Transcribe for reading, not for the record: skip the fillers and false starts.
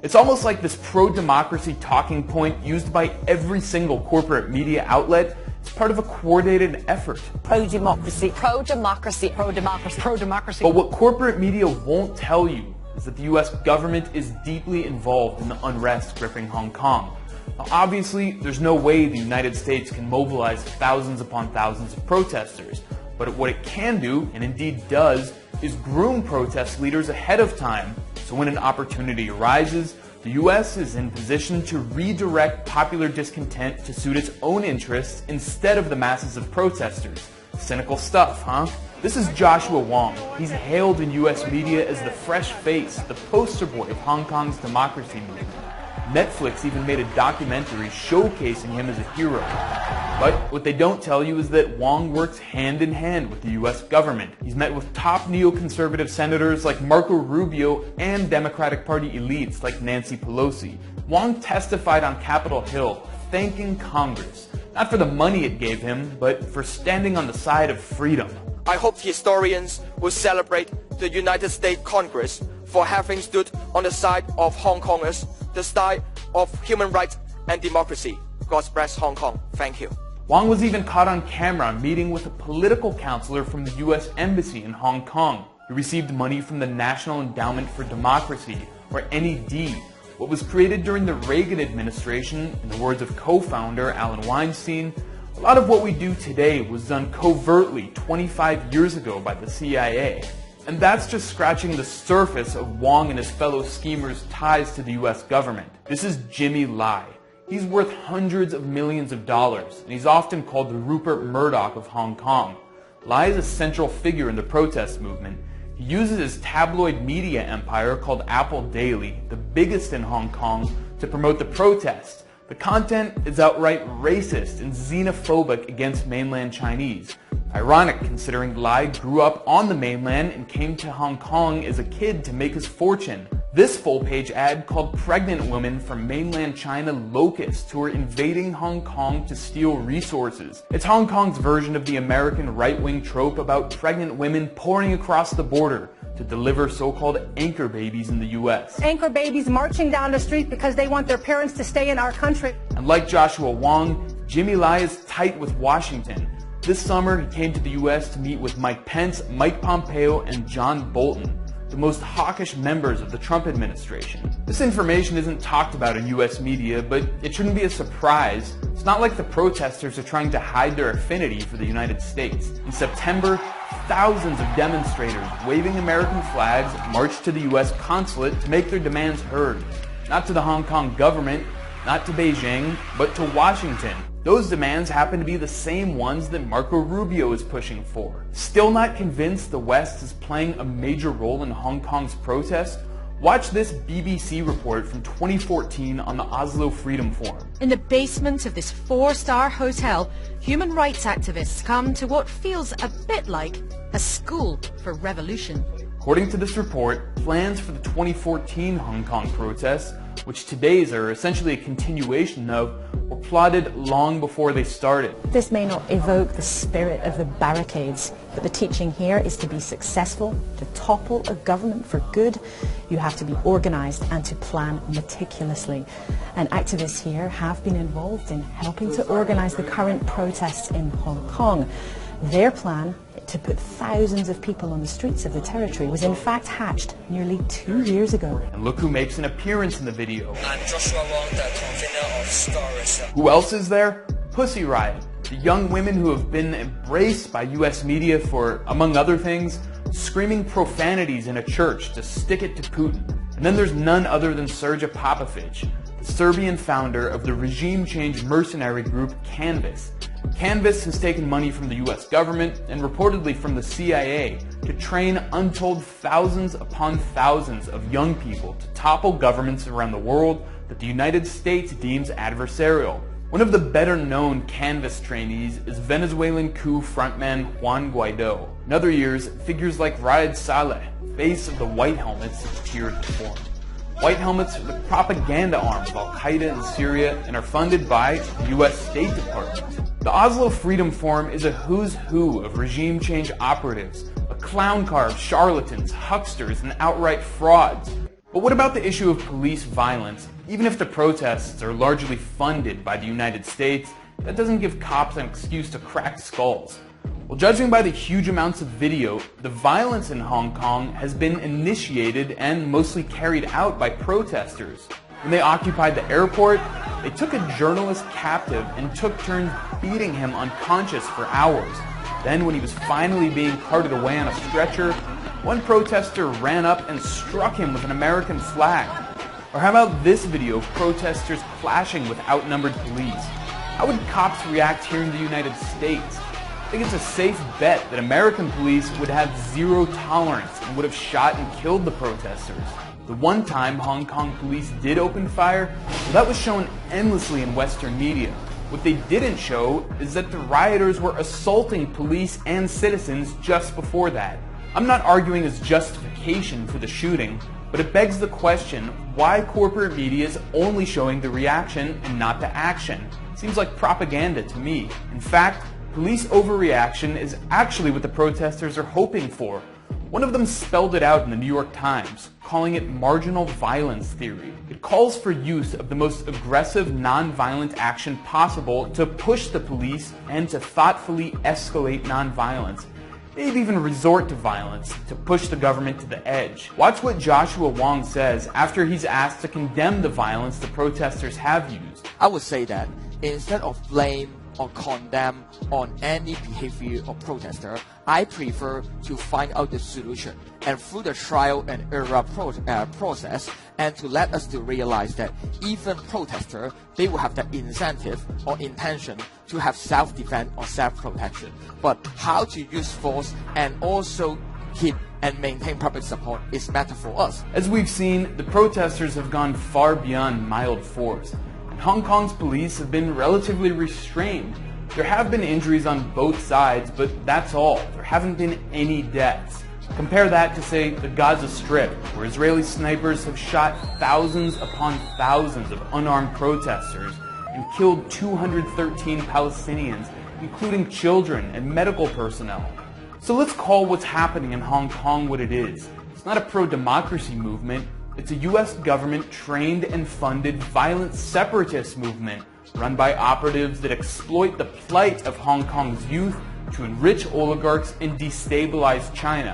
It's almost like this pro-democracy talking point used by every single corporate media outlet is part of a coordinated effort. Pro-democracy, pro-democracy, pro-democracy, pro-democracy. But what corporate media won't tell you is that the US government is deeply involved in the unrest gripping Hong Kong. Now, obviously, there's no way the United States can mobilize thousands upon thousands of protesters, but what it can do, and indeed does, is groom protest leaders ahead of time, so when an opportunity arises, the US is in position to redirect popular discontent to suit its own interests instead of the masses of protesters. Cynical stuff, huh? This is Joshua Wong. He's hailed in US media as the fresh face, the poster boy of Hong Kong's democracy movement. Netflix even made a documentary showcasing him as a hero. But what they don't tell you is that Wong works hand in hand with the US government. He's met with top neoconservative senators like Marco Rubio and Democratic Party elites like Nancy Pelosi. Wong testified on Capitol Hill, thanking Congress, not for the money it gave him, but for standing on the side of freedom. I hope historians will celebrate the United States Congress for having stood on the side of Hong Kongers, the side of human rights and democracy. God bless Hong Kong. Thank you. Wong was even caught on camera meeting with a political counselor from the US Embassy in Hong Kong. He received money from the National Endowment for Democracy, or NED, what was created during the Reagan administration. In the words of co-founder Alan Weinstein, a lot of what we do today was done covertly 25 years ago by the CIA. And that's just scratching the surface of Wong and his fellow schemers' ties to the US government. This is Jimmy Lai. He's worth hundreds of millions of dollars, and he's often called the Rupert Murdoch of Hong Kong. Lai is a central figure in the protest movement. He uses his tabloid media empire called Apple Daily, the biggest in Hong Kong, to promote the protests. The content is outright racist and xenophobic against mainland Chinese. Ironic considering Lai grew up on the mainland and came to Hong Kong as a kid to make his fortune. This full-page ad called pregnant women from mainland China locusts who are invading Hong Kong to steal resources. It's Hong Kong's version of the American right-wing trope about pregnant women pouring across the border to deliver so-called anchor babies in the US. Anchor babies marching down the street because they want their parents to stay in our country. And like Joshua Wong, Jimmy Lai is tight with Washington. This summer, he came to the US to meet with Mike Pence, Mike Pompeo, and John Bolton, the most hawkish members of the Trump administration. This information isn't talked about in US media, but it shouldn't be a surprise. It's not like the protesters are trying to hide their affinity for the United States. In September, thousands of demonstrators waving American flags marched to the US consulate to make their demands heard. Not to the Hong Kong government, not to Beijing, but to Washington. Those demands happen to be the same ones that Marco Rubio is pushing for. Still not convinced the West is playing a major role in Hong Kong's protests? Watch this BBC report from 2014 on the Oslo Freedom Forum. In the basement of this 4-star hotel, human rights activists come to what feels a bit like a school for revolution. According to this report, plans for the 2014 Hong Kong protests, which today's are essentially a continuation of, were plotted long before they started. This may not evoke the spirit of the barricades, but the teaching here is to be successful, to topple a government for good, you have to be organized and to plan meticulously. And activists here have been involved in helping to organize the current protests in Hong Kong. Their plan to put thousands of people on the streets of the territory was in fact hatched nearly 2 years ago. And look who makes an appearance in the video. I'm Joshua Wong, the convener of Stories. Who else is there? Pussy Riot, the young women who have been embraced by US media for, among other things, screaming profanities in a church to stick it to Putin. And then there's none other than Srđan Popović, the Serbian founder of the regime change mercenary group Canvas. Canvas has taken money from the US government and reportedly from the CIA to train untold thousands upon thousands of young people to topple governments around the world that the United States deems adversarial. One of the better known Canvas trainees is Venezuelan coup frontman Juan Guaido. In other years, figures like Raed Saleh, face of the White Helmets, appeared to form. White Helmets are the propaganda arm of Al-Qaeda in Syria and are funded by the US State Department. The Oslo Freedom Forum is a who's who of regime change operatives, a clown car of charlatans, hucksters, and outright frauds. But what about the issue of police violence? Even if the protests are largely funded by the United States, that doesn't give cops an excuse to crack skulls. Well, judging by the huge amounts of video, the violence in Hong Kong has been initiated and mostly carried out by protesters. When they occupied the airport, they took a journalist captive and took turns beating him unconscious for hours. Then, when he was finally being carted away on a stretcher, one protester ran up and struck him with an American flag. Or how about this video of protesters clashing with outnumbered police? How would cops react here in the United States? I think it's a safe bet that American police would have zero tolerance and would have shot and killed the protesters. The one time Hong Kong police did open fire, well, that was shown endlessly in Western media. What they didn't show is that the rioters were assaulting police and citizens just before that. I'm not arguing as justification for the shooting, but it begs the question why corporate media is only showing the reaction and not the action. It seems like propaganda to me. In fact, police overreaction is actually what the protesters are hoping for. One of them spelled it out in the New York Times, calling it marginal violence theory. It calls for use of the most aggressive, non-violent action possible to push the police and to thoughtfully escalate non-violence. Maybe even resort to violence to push the government to the edge. Watch what Joshua Wong says after he's asked to condemn the violence the protesters have used. I would say that instead of blame or condemn on any behavior of protester, I prefer to find out the solution and through the trial and error process, and to let us to realize that even protester, they will have the incentive or intention to have self-defense or self-protection. But how to use force and also keep and maintain public support is matter for us. As we've seen, the protesters have gone far beyond mild force. Hong Kong's police have been relatively restrained. There have been injuries on both sides, but that's all. There haven't been any deaths. Compare that to, say, the Gaza Strip, where Israeli snipers have shot thousands upon thousands of unarmed protesters and killed 213 Palestinians, including children and medical personnel. So let's call what's happening in Hong Kong what it is. It's not a pro-democracy movement. It's a U.S. government-trained and funded violent separatist movement run by operatives that exploit the plight of Hong Kong's youth to enrich oligarchs and destabilize China.